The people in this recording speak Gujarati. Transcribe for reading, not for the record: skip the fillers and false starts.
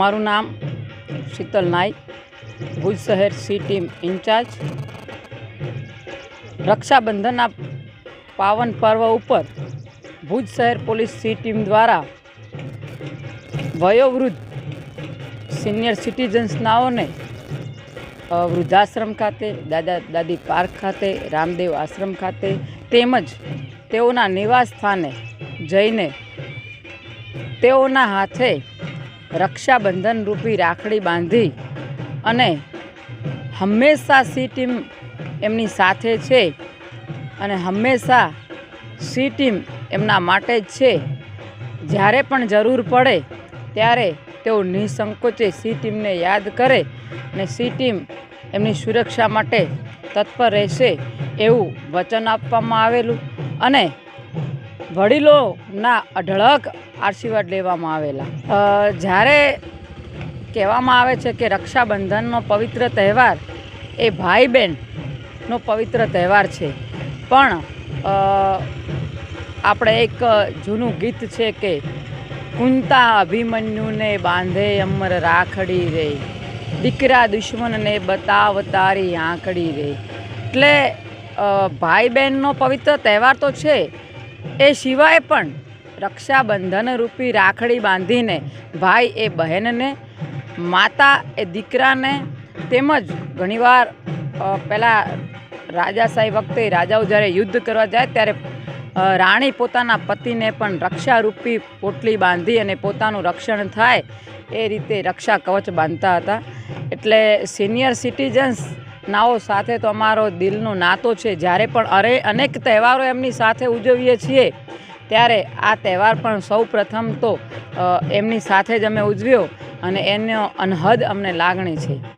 અમારું નામ શીતલ નાઈક, ભુજ શહેર સી ટીમ ઇન્ચાર્જ। રક્ષાબંધનના પાવન પર્વ ઉપર ભુજ શહેર પોલીસ સી ટીમ દ્વારા વયોવૃદ્ધ સિનિયર સિટીઝન્સનાઓને વૃદ્ધાશ્રમ ખાતે, દાદા દાદી પાર્ક ખાતે, રામદેવ આશ્રમ ખાતે તેમજ તેઓના નિવાસ સ્થાને જઈને તેઓના હાથે રક્ષાબંધન રૂપી રાખડી બાંધી અને હંમેશા સી ટીમ એમની સાથે છે અને હંમેશા સી ટીમ એમના માટે જ છે। જ્યારે પણ જરૂર પડે ત્યારે તેઓ નિસંકોચે સી ટીમને યાદ કરે અને સી ટીમ એમની સુરક્ષા માટે તત્પર રહેશે એવું વચન આપવામાં આવેલું અને વડીલોના અઢળક આશીર્વાદ લેવામાં આવેલા। જ્યારે કહેવામાં આવે છે કે રક્ષાબંધનનો પવિત્ર તહેવાર એ ભાઈ બહેનનો પવિત્ર તહેવાર છે, પણ આપણે એક જૂનું ગીત છે કે કુંતા અભિમન્યુને બાંધે અમર રાખડી રે, દીકરા દુશ્મનને બતાવ તારી આંકડી રે। એટલે ભાઈ બહેનનો પવિત્ર તહેવાર તો છે, એ સિવાય પણ રક્ષાબંધન રૂપી રાખડી બાંધીને ભાઈ એ બહેનને, માતા એ દીકરાને, તેમજ ઘણીવાર પહેલાં રાજાશાહી વખતે રાજાઓ જ્યારે યુદ્ધ કરવા જાય ત્યારે રાણી પોતાના પતિને પણ રક્ષારૂપી પોટલી બાંધી અને પોતાનું રક્ષણ થાય એ રીતે રક્ષા કવચ બાંધતા હતા। એટલે સિનિયર સિટીઝન્સ નાઓ સાથે તો અમારો દિલનો નાતો છે। જ્યારે પણ અનેક તહેવારો એમની સાથે ઉજવીએ છીએ ત્યારે આ તહેવાર પણ સૌ પ્રથમ તો એમની સાથે જ અમે ઉજવ્યો અને એનો અનહદ અમને લાગણી છે।